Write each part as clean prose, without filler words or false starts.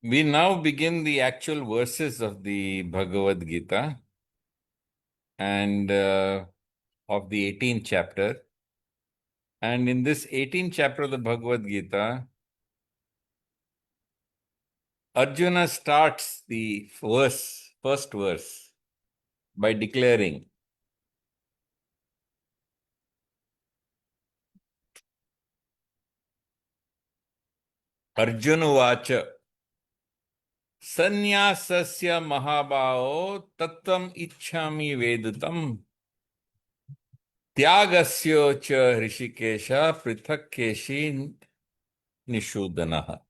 We now begin the actual verses of the Bhagavad-Geeta and of the 18th chapter. And in this 18th chapter of the Bhagavad-Gita, Arjuna starts the first verse, by declaring, Arjuna Vacha, Sanyāsasya mahabhao tattvam ichchami vedutam Tyagasya cha hrishikesha prithakkeshi nishudanaha.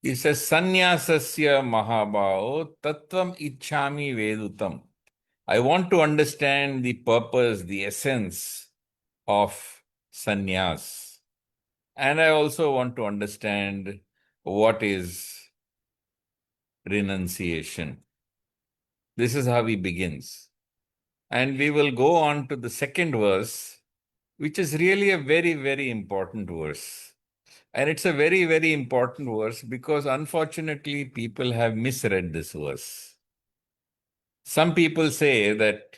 He says, Sanyāsasya mahabhao tattvam ichchami vedutam. I want to understand the purpose, the essence of sannyas. And I also want to understand what is renunciation. This is how he begins. And we will go on to the second verse, which is really a very, very important verse. And it's a very, very important verse because unfortunately people have misread this verse. Some people say that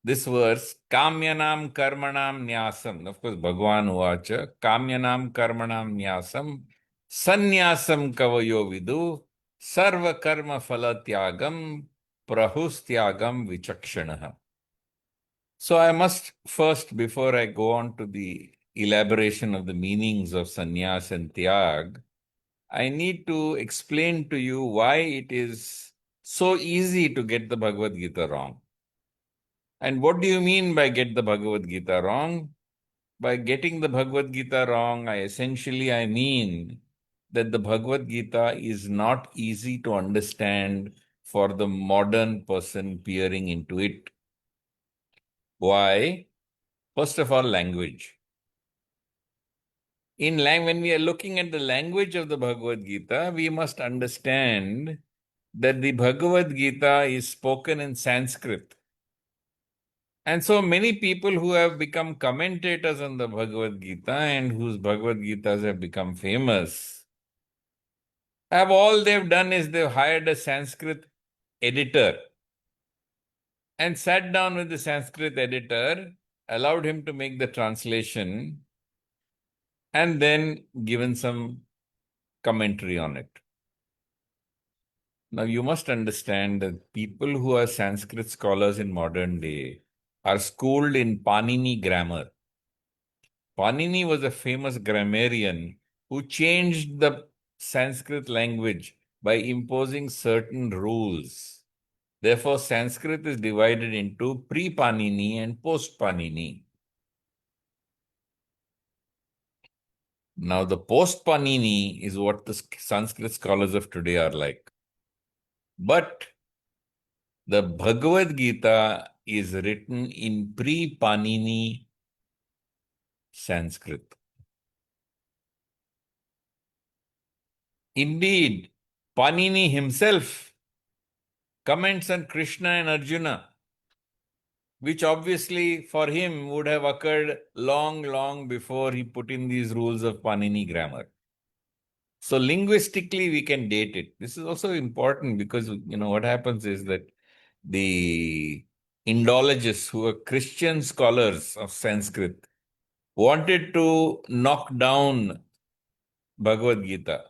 this verse, Kamyanam Karmanam Nyasam, of course, Bhagavan Uvacha, Kamyanam Karmanam Nyasam, Sanyasam Kavayo Vidu, Sarva Karma Phala Tyagam, Prahustyagam Vichakshanaha. So I must first, before I go on to the elaboration of the meanings of sannyas and tyag, I need to explain to you why it is so easy to get the Bhagavad Gita wrong. And what do you mean by get the Bhagavad Gita wrong? By getting the Bhagavad Gita wrong, I mean that the Bhagavad Gita is not easy to understand for the modern person peering into it. Why? First of all, language. When we are looking at the language of the Bhagavad Gita, we must understand that the Bhagavad Gita is spoken in Sanskrit. And so many people who have become commentators on the Bhagavad Gita and whose Bhagavad Gitas have become famous, all they've done is they've hired a Sanskrit editor and sat down with the Sanskrit editor, allowed him to make the translation, and then given some commentary on it. Now, you must understand that people who are Sanskrit scholars in modern day are schooled in Panini grammar. Panini was a famous grammarian who changed the Sanskrit language by imposing certain rules. Therefore, Sanskrit is divided into pre-Panini and post-Panini. Now, the post-Panini is what the Sanskrit scholars of today are like. But the Bhagavad Gita is written in pre-Panini Sanskrit. Indeed, Panini himself comments on Krishna and Arjuna, which obviously for him would have occurred long, long before he put in these rules of Panini grammar. So linguistically, we can date it. This is also important because, what happens is that the Indologists, who are Christian scholars of Sanskrit, wanted to knock down Bhagavad Gita.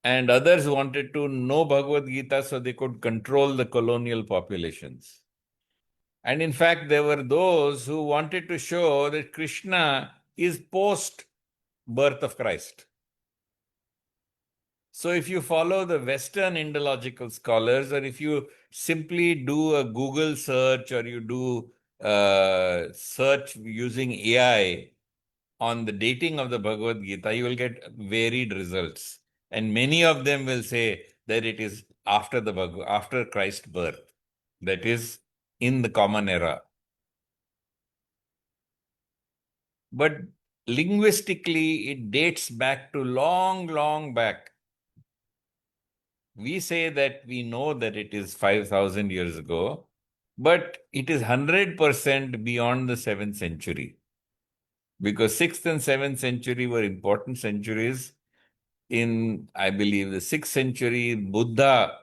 And others wanted to know Bhagavad Gita so they could control the colonial populations. And in fact, there were those who wanted to show that Krishna is post birth of Christ. So if you follow the Western Indological scholars, or if you simply do a Google search or you do search using AI on the dating of the Bhagavad Gita, you will get varied results. And many of them will say that it is after Christ's birth, that is in the Common Era. But linguistically, it dates back to long, long back. We say that we know that it is 5,000 years ago, but it is 100% beyond the 7th century. because 6th and 7th century were important centuries. In, I believe, the 6th century, Buddha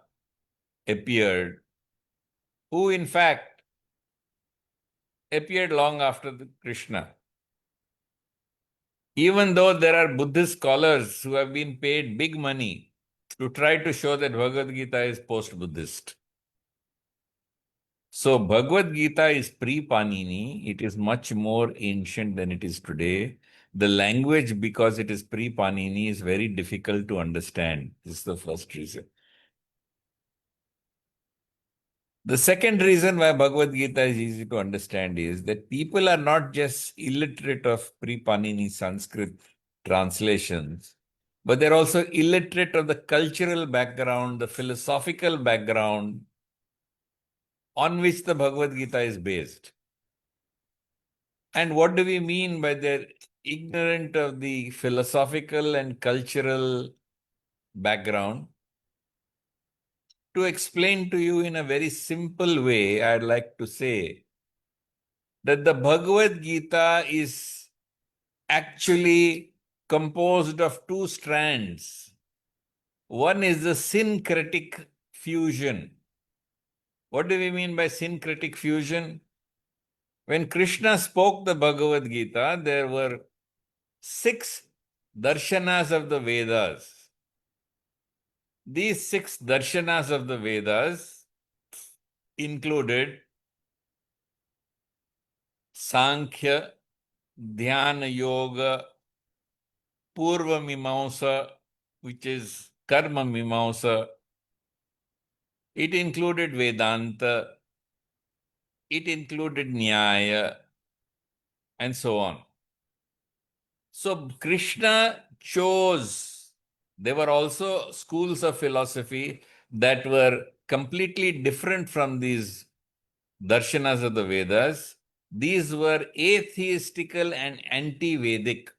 appeared, who in fact appeared long after Krishna. Even though there are Buddhist scholars who have been paid big money to try to show that Bhagavad Gita is post-Buddhist. So Bhagavad Gita is pre-Panini. It is much more ancient than it is today. The language, because it is pre-Panini, is very difficult to understand. This is the first reason. The second reason why Bhagavad Gita is easy to understand is that people are not just illiterate of pre-Panini Sanskrit translations, but they're also illiterate of the cultural background, the philosophical background on which the Bhagavad Gita is based. And what do we mean by they're ignorant of the philosophical and cultural background? To explain to you in a very simple way, I'd like to say that the Bhagavad Gita is actually composed of two strands. One is the syncretic fusion. What do we mean by syncretic fusion? When Krishna spoke the Bhagavad Gita, there were 6 darshanas of the Vedas. These 6 darshanas of the Vedas included Sankhya, Dhyana Yoga, Purva Mimamsa, which is Karma Mimamsa. It included Vedanta, it included Nyaya, and so on. So Krishna chose, there were also schools of philosophy that were completely different from these darshanas of the Vedas. These were atheistical and anti-Vedic.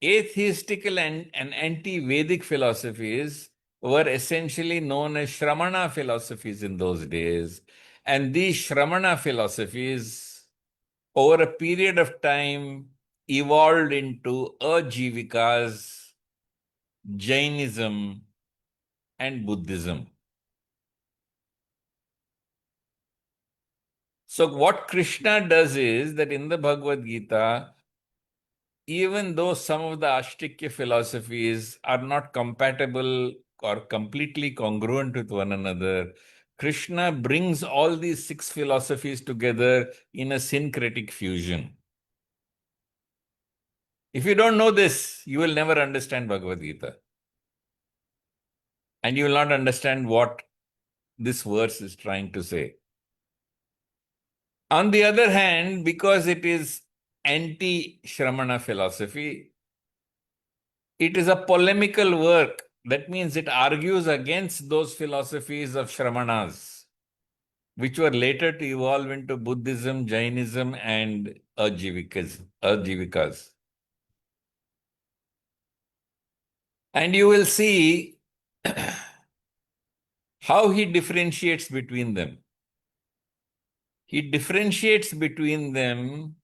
Atheistical and anti-Vedic philosophies were essentially known as Shramana philosophies in those days. And these Shramana philosophies, over a period of time, evolved into Ajivikas, Jainism, and Buddhism. So what Krishna does is that in the Bhagavad Gita, even though some of the Ashtikya philosophies are not compatible or completely congruent with one another, Krishna brings all these 6 philosophies together in a syncretic fusion. If you don't know this, you will never understand Bhagavad Gita. And you will not understand what this verse is trying to say. On the other hand, because it is anti-Shramana philosophy, it is a polemical work. That means it argues against those philosophies of Shramanas, which were later to evolve into Buddhism, Jainism, and Ajivikas. And you will see how he differentiates between them. He differentiates between them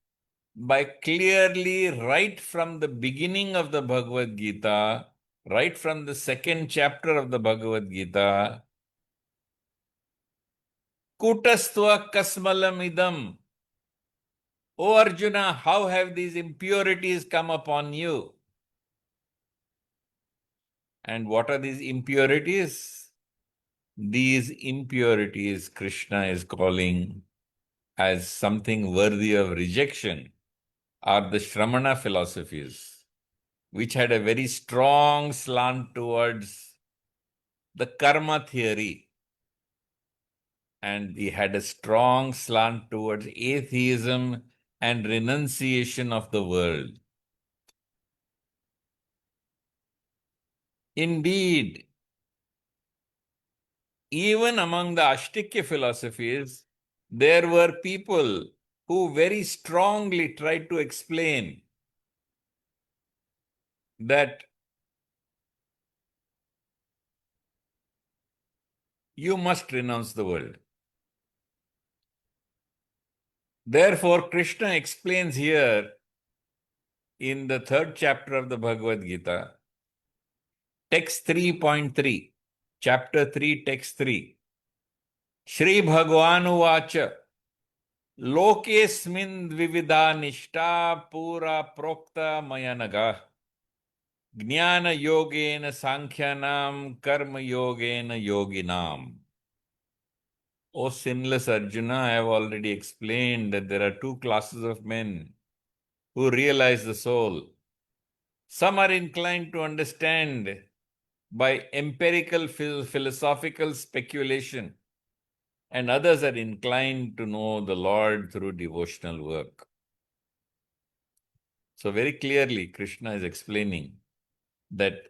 by clearly, right from the beginning of the Bhagavad Gita, right from the 2nd chapter of the Bhagavad Gita, Kutastva kasmalamidam. O Arjuna, how have these impurities come upon you? And what are these impurities? These impurities Krishna is calling as something worthy of rejection are the Shramana philosophies, which had a very strong slant towards the karma theory. And he had a strong slant towards atheism and renunciation of the world. Indeed, even among the Ashtikya philosophies, there were people who very strongly tried to explain that you must renounce the world. Therefore, Krishna explains here in the third chapter of the Bhagavad-Gita, text 3.3, chapter 3, text 3, Shri Bhagawanuvacha, Lokesmin Dvividha Nishta Pura Prokta Mayanaga, Jnana Yogena Sankhyanam Karma Yogena Yoginam. O sinless Arjuna, I have already explained that there are two classes of men who realize the soul. Some are inclined to understand by empirical philosophical speculation, and others are inclined to know the Lord through devotional work. So very clearly, Krishna is explaining that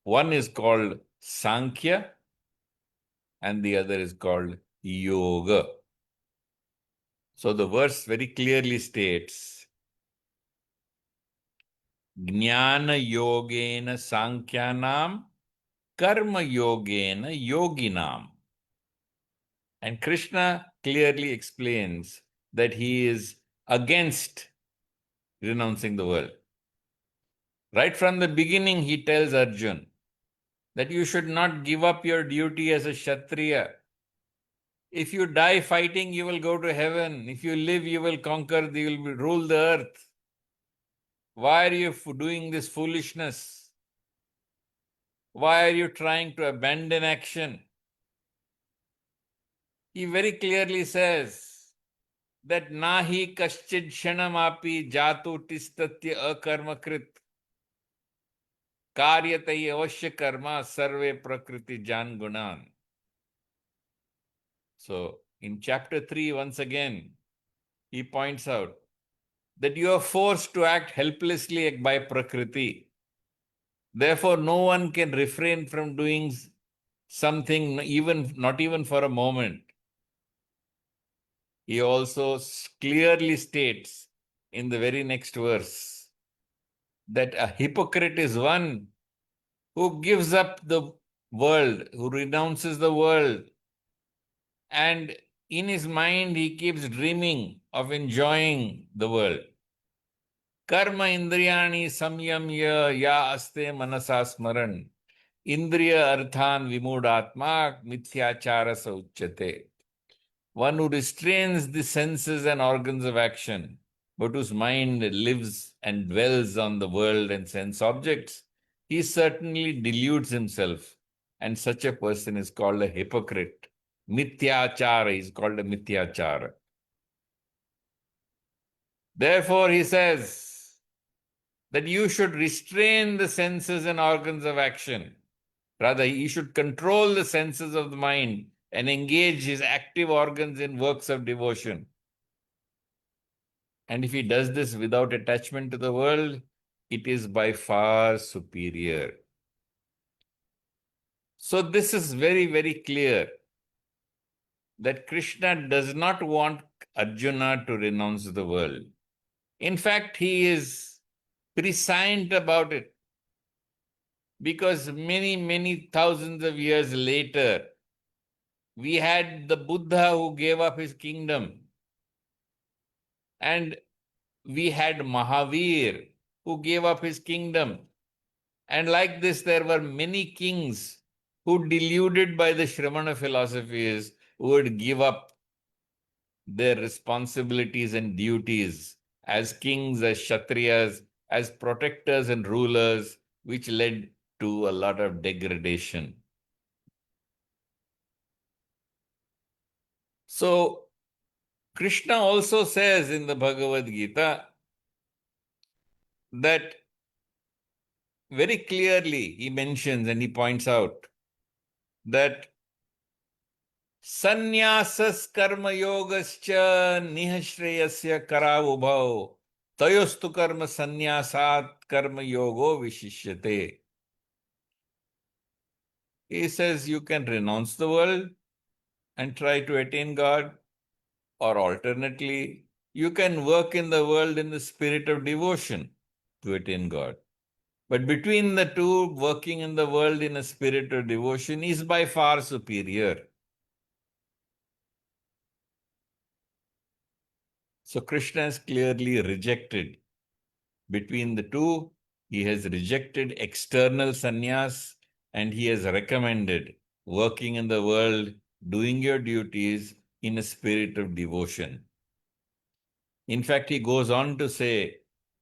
one is called Sankhya and the other is called Yoga. So the verse very clearly states, Jnana Yogena Sankhyanam Karma Yogena Yoginam. And Krishna clearly explains that he is against renouncing the world. Right from the beginning, he tells Arjun that you should not give up your duty as a Kshatriya. If you die fighting, you will go to heaven. If you live, you will conquer, you will rule the earth. Why are you doing this foolishness? Why are you trying to abandon action? He very clearly says that nahi kaschid shanamapi jatu tistatya akarmakrit karyatai avashya karma sarve prakriti jan gunan. So in chapter 3, once again, he points out that you are forced to act helplessly by Prakriti. Therefore, no one can refrain from doing something, not even for a moment. He also clearly states in the very next verse that a hypocrite is one who gives up the world, who renounces the world, and in his mind he keeps dreaming of enjoying the world. Karma indriyani samyamya ya aste manasa smaran indriya arthan vimudatma mithyachara sauchyate. One who restrains the senses and organs of action, but whose mind lives and dwells on the world and sense objects, he certainly deludes himself, and such a person is called a hypocrite. Mithyachara is called a mithyachara. Therefore, he says that you should restrain the senses and organs of action. Rather, he should control the senses of the mind and engage his active organs in works of devotion. And if he does this without attachment to the world, it is by far superior. So this is very, very clear that Krishna does not want Arjuna to renounce the world. In fact, he is prescient about it, because many, many thousands of years later, we had the Buddha who gave up his kingdom, and we had Mahavir who gave up his kingdom. And like this, there were many kings who, deluded by the Shramana philosophies, would give up their responsibilities and duties as kings, as Kshatriyas, as protectors and rulers, which led to a lot of degradation. So, Krishna also says in the Bhagavad-Gita that very clearly he mentions and he points out that Sanyāsas karma yogascha nihashreyasya karavubhau tayostu karma sanyasat karma yogo vishishyate. He says you can renounce the world and try to attain God, or alternately, you can work in the world in the spirit of devotion to attain God. But between the two, working in the world in a spirit of devotion is by far superior. So Krishna has clearly rejected between the two. He has rejected external sannyas and he has recommended working in the world, doing your duties in a spirit of devotion. In fact, he goes on to say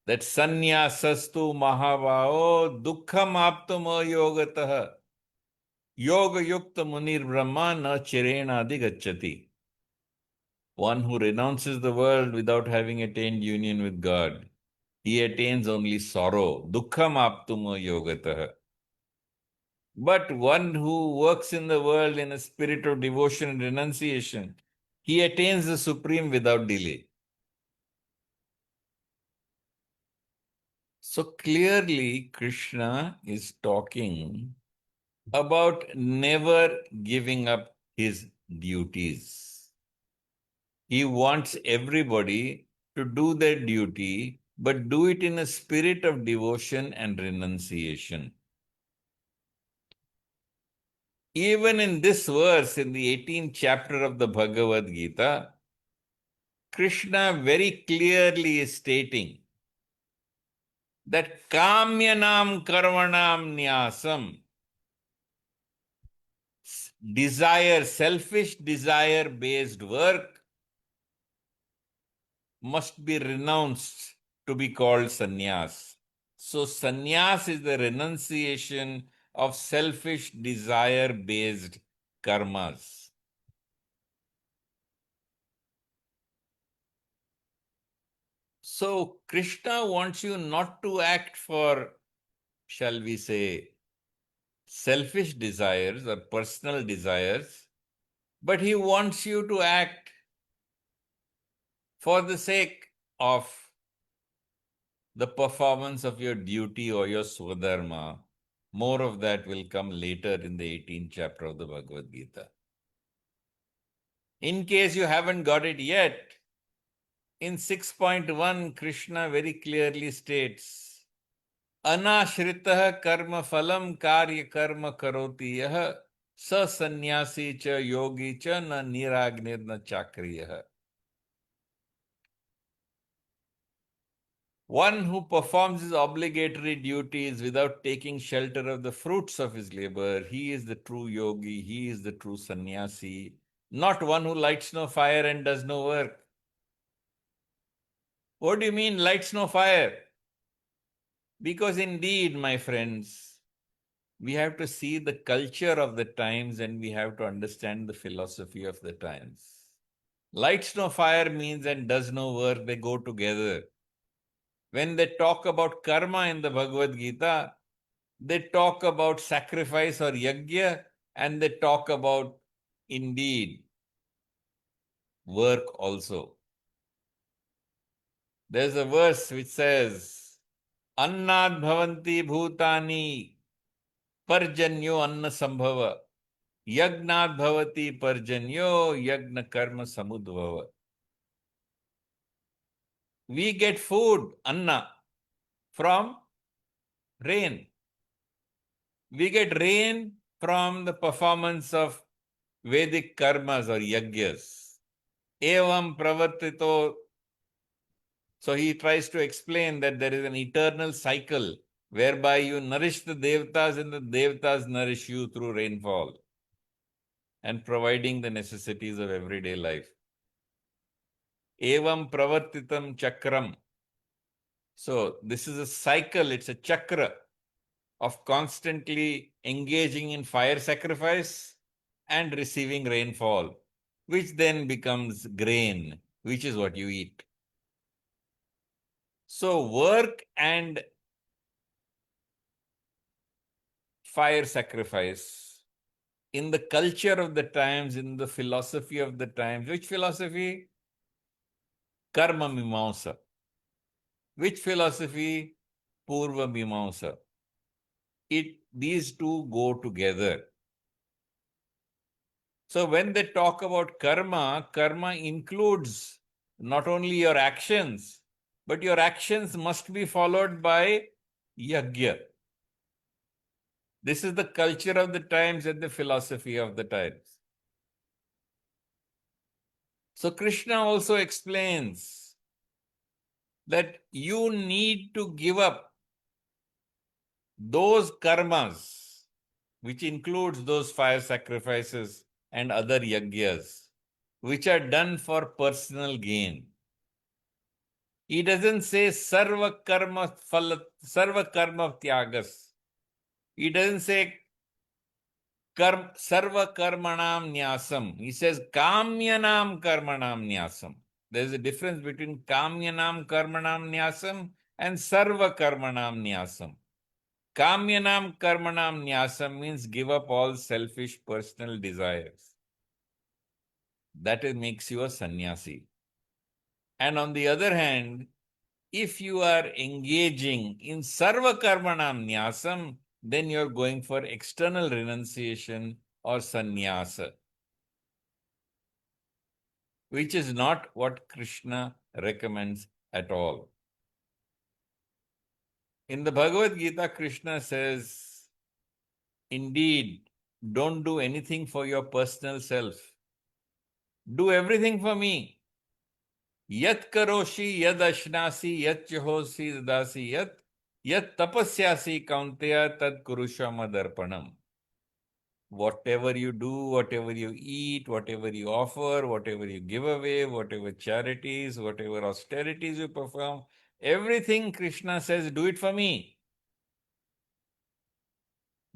that sannyasastu mahavao dukkham aptamo yogatah yoga yukta munir brahma na chirena gacchati. One who renounces the world without having attained union with God, he attains only sorrow. Dukkham aptumo yogatah. But one who works in the world in a spirit of devotion and renunciation, he attains the supreme without delay. So clearly, Krishna is talking about never giving up his duties. He wants everybody to do their duty, but do it in a spirit of devotion and renunciation. Even in this verse, in the 18th chapter of the Bhagawad-Geeta, Krishna very clearly is stating that Kamyanam Karmanam Nyasam, desire, selfish desire based work must be renounced to be called sannyas. So, sannyas is the renunciation of selfish desire based karmas. So, Krishna wants you not to act for, shall we say, selfish desires or personal desires, but he wants you to act for the sake of the performance of your duty or your swadharma. More of that will come later in the 18th chapter of the Bhagavad Gita. In case you haven't got it yet, in 6.1, Krishna very clearly states, Anashritah karma phalam karya karma karoti yah sa sannyasi cha yogi cha na niragnir na chakriyah. One who performs his obligatory duties without taking shelter of the fruits of his labor, he is the true yogi, he is the true sannyasi, not one who lights no fire and does no work. What do you mean, lights no fire? Because indeed, my friends, we have to see the culture of the times and we have to understand the philosophy of the times. Lights no fire means and does no work, they go together. When they talk about karma in the Bhagavad Gita, they talk about sacrifice or yajna, and they talk about indeed work also. There's a verse which says, Annad bhavanti bhutani parjanyo anna sambhava yagnad bhavati parjanyo yagna karma samudbhava. We get food, anna, from rain. We get rain from the performance of Vedic karmas or yajnas. Evam pravartito. So he tries to explain that there is an eternal cycle whereby you nourish the devatas and the devatas nourish you through rainfall and providing the necessities of everyday life. Evam pravartitam chakram. So this is a cycle, it's a chakra of constantly engaging in fire sacrifice and receiving rainfall, which then becomes grain, which is what you eat. So work and fire sacrifice in the culture of the times, in the philosophy of the times. Which philosophy? Karma Mimamsa. Which philosophy? Purva Mimamsa. These two go together. So when they talk about karma, karma includes not only your actions, but your actions must be followed by yajna. This is the culture of the times and the philosophy of the times. So Krishna also explains that you need to give up those karmas, which includes those fire sacrifices and other yagyas, which are done for personal gain. He doesn't say sarva karma tyagas. He doesn't say sarva karmanam nyasam. He says kamyanam karmanam nyasam. There's a difference between kamyanam karmanam nyasam and sarva karmanam nyasam. Kamyanam karmanam nyasam means give up all selfish personal desires. That makes you a sannyasi. And on the other hand, if you are engaging in sarva karmanam nyasam, then you're going for external renunciation or sannyasa, which is not what Krishna recommends at all. In the Bhagavad-Geeta, Krishna says, indeed, don't do anything for your personal self. Do everything for me. Yat karoshi, yad ashnasi, yat chahosi, dadasi, yat tapasyasi kaunteya, tad kurusha madarpanam. Whatever you do, whatever you eat, whatever you offer, whatever you give away, whatever charities, whatever austerities you perform, everything Krishna says, do it for me.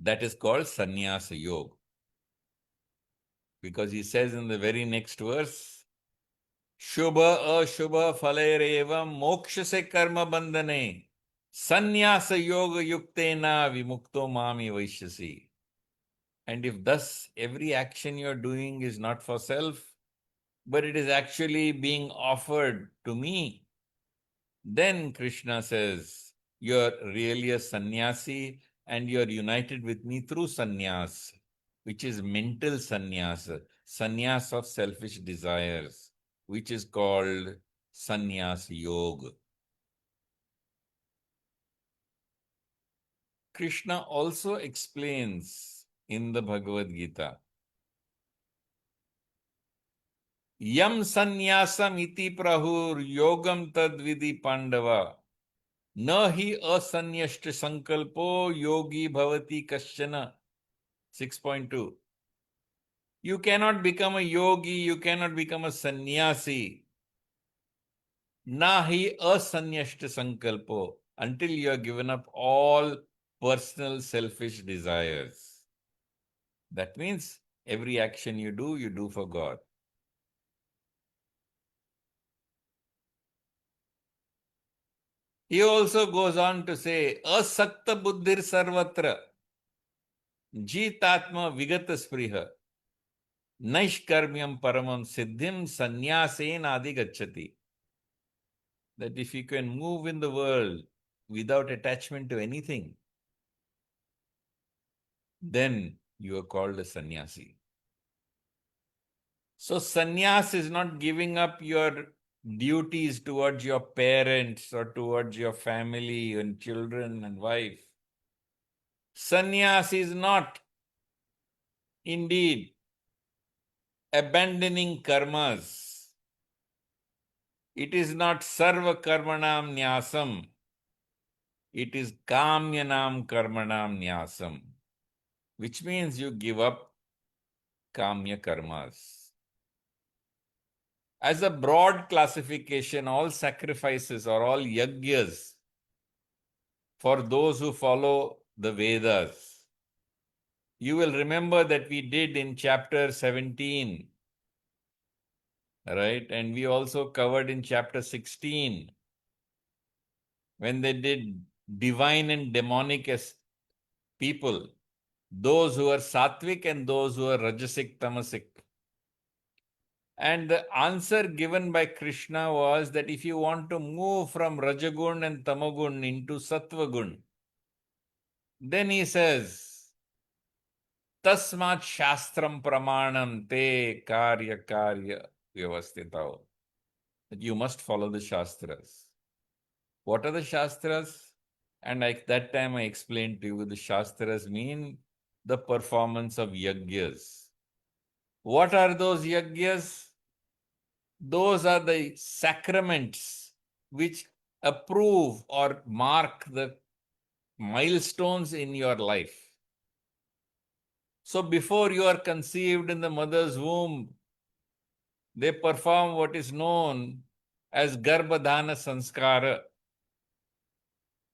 That is called Sanyāsa Yoga. Because he says in the very next verse, Shubha ashubha phalereva moksha se karma bandhane Sanyāsa Yoga yuktena vimukto mami vaishyasi. And if thus every action you're doing is not for self, but it is actually being offered to me, then Krishna says, you're really a sannyasi and you're united with me through sannyas, which is mental sannyasa, sannyas of selfish desires, which is called sannyas yoga. Krishna also explains in the Bhagavad-Gita, Yam sannyasam iti prahur yogam tadvidi pandava nahi asanyashta sankalpo yogi bhavati kasyana. 6.2. You cannot become a yogi, you cannot become a sannyasi. Nahi asanyashta sankalpo, until you have given up all personal selfish desires. That means every action you do for God. He also goes on to say, asakta buddhir sarvatra, jitatma vigata spriha, naishkarmyam paramam siddhim sannyasen adi gacchati. That if you can move in the world without attachment to anything, then you are called a sannyasi. So sannyas is not giving up your duties towards your parents or towards your family and children and wife. Sannyas is not indeed abandoning karmas. It is not sarva karmanam nyasam. It is kamyanam karmanam nyasam, which means you give up kamya karmas. As a broad classification, all sacrifices or all yagyas for those who follow the Vedas. You will remember that we did in chapter 17, right? And we also covered in chapter 16, when they did divine and demonic as people, those who are sattvic and those who are rajasic, tamasic. And the answer given by Krishna was that if you want to move from Rajagun and Tamagun into Sattvagun, then he says, Tasmat Shastram Pramanam Te Karya Vyavastitao. That you must follow the Shastras. What are the Shastras? And at that time I explained to you the Shastras mean the performance of yagyas. What are those yagyas? Those are the sacraments which approve or mark the milestones in your life. So before you are conceived in the mother's womb, they perform what is known as Garbhadhana Sanskara.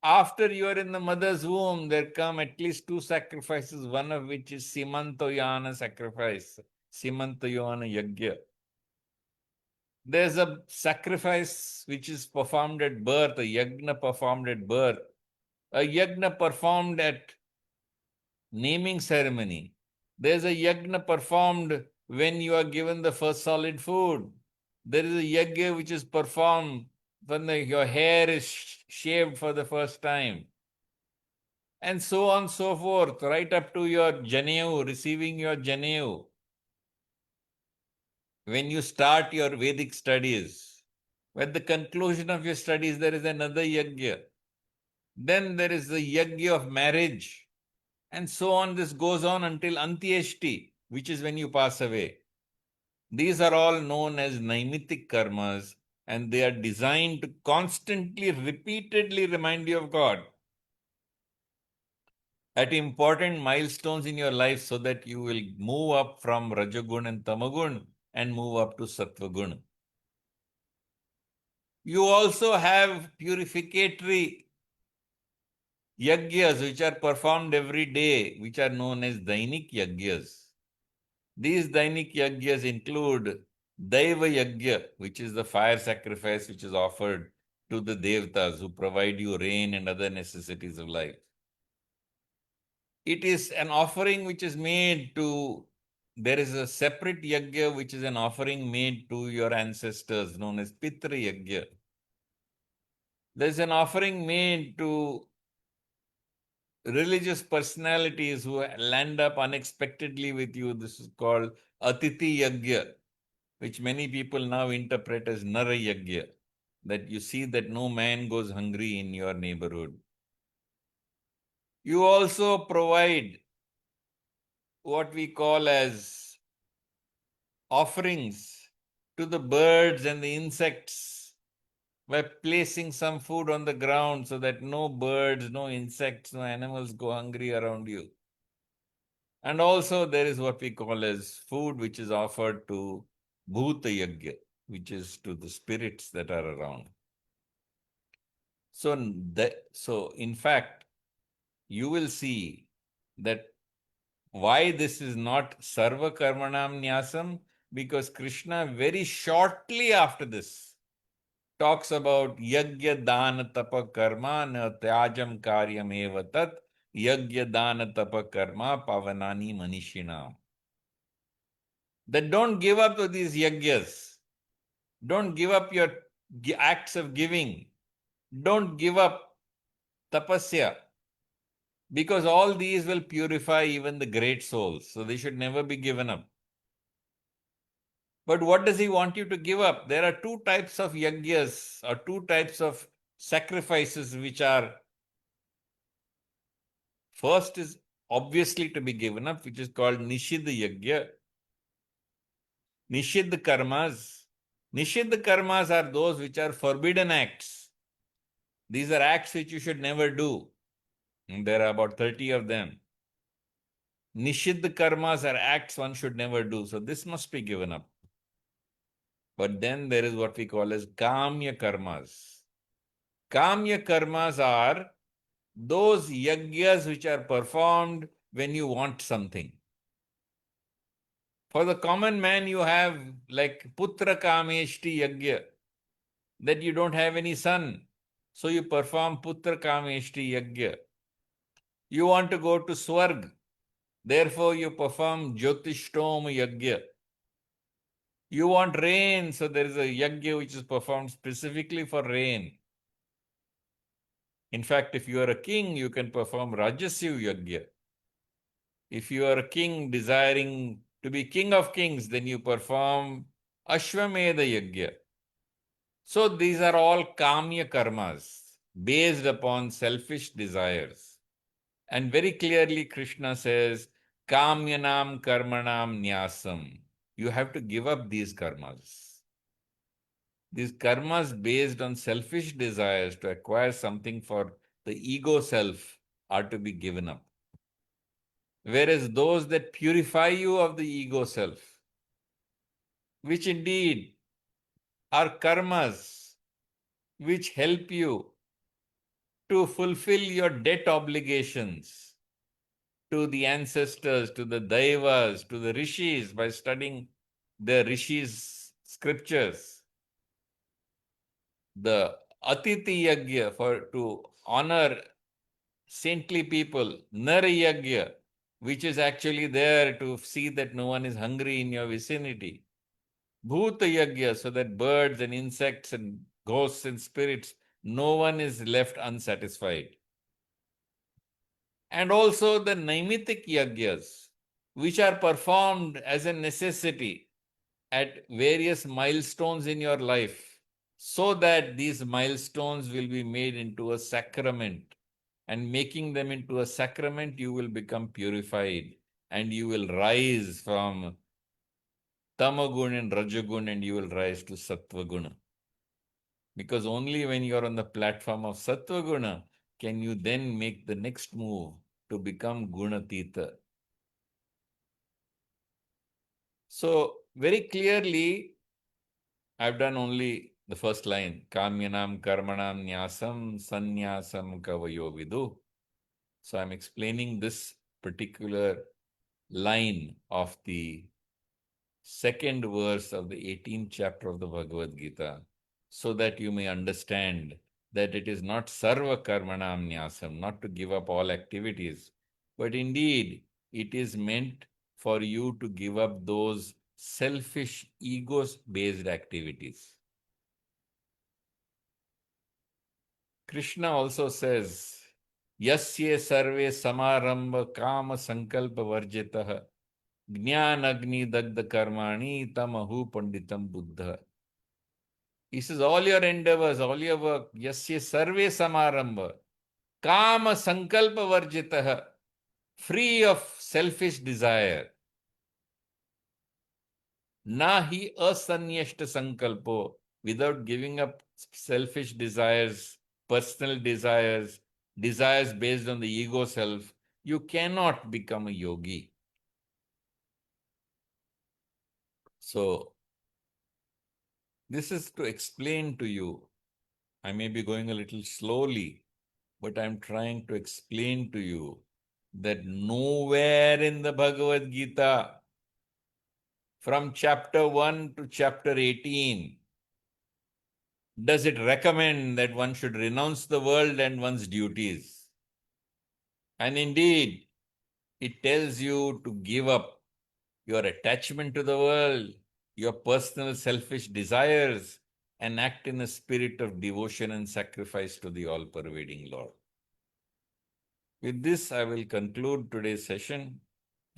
After you are in the mother's womb, there come at least two sacrifices, one of which is Simantoyana sacrifice, Simantoyana Yagya. There's a sacrifice which is performed at birth, a yagna performed at birth, a yagna performed at naming ceremony. There's a yagna performed when you are given the first solid food. There is a yagya which is performed when your hair is shaved for the first time. And so on and so forth, right up to your Janeyu, receiving your Janeyu. When you start your Vedic studies, at the conclusion of your studies, there is another yagya. Then there is the yagya of marriage. And so on, this goes on until Antyeshti, which is when you pass away. These are all known as Naimitic karmas, and they are designed to constantly, repeatedly remind you of God at important milestones in your life so that you will move up from Rajagun and Tamagun and move up to Sattvagun. You also have purificatory yagyas which are performed every day, which are known as Dainik yagyas. These Dainik yagyas include Daiva yagya, which is the fire sacrifice which is offered to the Devtas who provide you rain and other necessities of life. It is an offering which is made to, there is a separate yagya which is an offering made to your ancestors known as Pitra yagya. There's an offering made to religious personalities who land up unexpectedly with you. This is called Atiti yagya, which many people now interpret as Nara yagya, that you see that no man goes hungry in your neighborhood. You also provide what we call as offerings to the birds and the insects by placing some food on the ground so that no birds, no insects, no animals go hungry around you. And also there is what we call as food which is offered to Bhuta Yagya, which is to the spirits that are around. So in fact, you will see that why this is not Sarva Karmanam Nyasam, because Krishna very shortly after this talks about Yagya Dana Tapa Karma na Tyajam Karyam Eva Tat Yagya Dana Tapa Karma Pavanani Manishinam. That don't give up to these yagyas. Don't give up your acts of giving. Don't give up tapasya. Because all these will purify even the great souls. So they should never be given up. But what does he want you to give up? There are two types of yagyas or two types of sacrifices which are, first is obviously to be given up, which is called Nishidha Yagya. Nishidha karmas. Nishidha karmas are those which are forbidden acts. These are acts which you should never do. And there are about 30 of them. Nishidha karmas are acts one should never do. So this must be given up. But then there is what we call as Kamya karmas. Kamya karmas are those yagyas which are performed when you want something. For the common man, you have like Putra Kameshti Yagya, that you don't have any son. So you perform Putra Kameshti Yagya. You want to go to Swarg, therefore you perform Jyotishtom Yagya. You want rain, so there is a Yagya which is performed specifically for rain. In fact, if you are a king, you can perform Rajasya Yagya. If you are a king desiring to be king of kings, then you perform Ashwamedha Yagya. So these are all Kamya karmas based upon selfish desires. And very clearly Krishna says, Kamyanam karmanam nyasam. You have to give up these karmas. These karmas based on selfish desires to acquire something for the ego self are to be given up. Whereas those that purify you of the ego self, which indeed are karmas which help you to fulfill your debt obligations to the ancestors, to the daivas, to the rishis by studying the rishis' scriptures. The Atiti Yagya to honor saintly people, Nar Yagya, which is actually there to see that no one is hungry in your vicinity. Bhuta Yagya, so that birds and insects and ghosts and spirits, no one is left unsatisfied. And also the Naimitic Yagyas, which are performed as a necessity at various milestones in your life, so that these milestones will be made into a sacrament. And making them into a sacrament, you will become purified and you will rise from Tamagun and Rajagun and you will rise to Sattvaguna. Because only when you're on the platform of Sattvaguna can you then make the next move to become Gunatita. So, very clearly, I've done only the first line, Kamyanam Karmanam Nyasam Sanyāsam Kavayo Vidu. So, I'm explaining this particular line of the second verse of the 18th chapter of the Bhagavad-Gita, so that you may understand that it is not sarva karmanam nyasam, not to give up all activities, but indeed it is meant for you to give up those selfish, ego-based activities. Krishna also says, Yasye sarve samarambha kama sankalpa varjitah Jnana Agni Dagda Karmani Tamahu Panditam Buddha. He says, all your endeavors, all your work, Yasya Sarve Samarambha, Kama Sankalpa Varjitaha, free of selfish desire. Nahi asanyashta sankalpo, without giving up selfish desires, personal desires, desires based on the ego self, you cannot become a yogi. So, this is to explain to you. I may be going a little slowly, but I'm trying to explain to you that nowhere in the Bhagavad-Gita, from chapter 1 to chapter 18, does it recommend that one should renounce the world and one's duties. And indeed, it tells you to give up your attachment to the world, your personal selfish desires, and act in a spirit of devotion and sacrifice to the all-pervading Lord. With this, I will conclude today's session,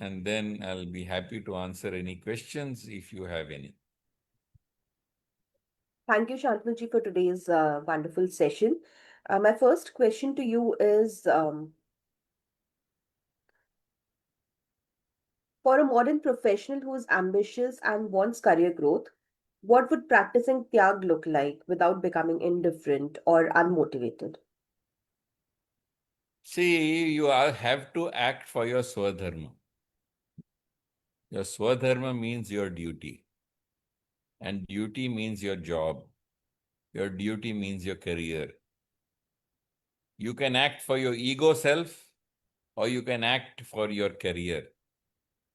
and then I'll be happy to answer any questions if you have any. Thank you, Shantanu for today's wonderful session. My first question to you is for a modern professional who is ambitious and wants career growth, what would practicing Tyag look like without becoming indifferent or unmotivated? See, you have to act for your Swadharma. Your Swadharma means your duty, and duty means your job. Your duty means your career. You can act for your ego self, or you can act for your career,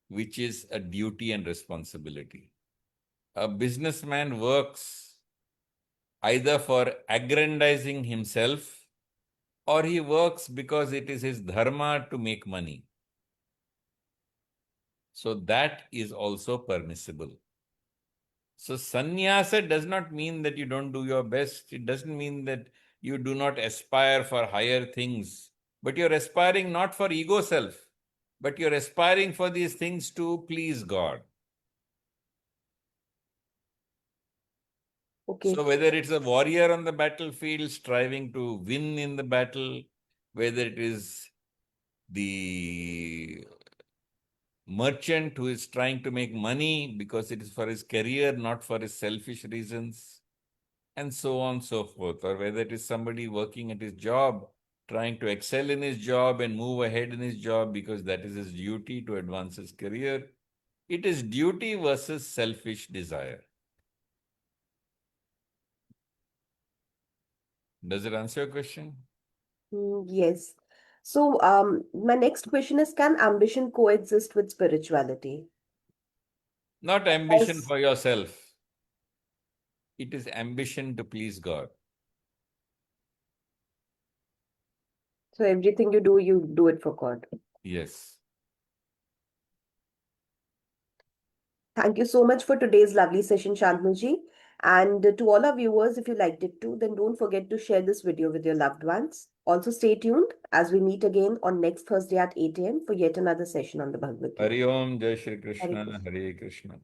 which is a duty and responsibility. A businessman works either for aggrandizing himself or he works because it is his dharma to make money. So that is also permissible. So sannyasa does not mean that you don't do your best. It doesn't mean that you do not aspire for higher things, but you're aspiring not for ego self, but you're aspiring for these things to please God. Okay. So whether it's a warrior on the battlefield striving to win in the battle, whether it is the merchant who is trying to make money because it is for his career, not for his selfish reasons, and so on and so forth. Or whether it is somebody working at his job, trying to excel in his job and move ahead in his job because that is his duty to advance his career. It is duty versus selfish desire. Does it answer your question? Yes. So, my next question is, can ambition coexist with spirituality? Not ambition Yes. for yourself. It is ambition to please God. So everything you do it for God. Yes. Thank you so much for today's lovely session, Shantnuji. And to all our viewers, if you liked it too, then don't forget to share this video with your loved ones. Also, stay tuned as we meet again on next Thursday at 8 a.m. for yet another session on the Bhagavad Hari Gita. Om, Jai Shri Hare Krishna, Krishna. Hare Krishna.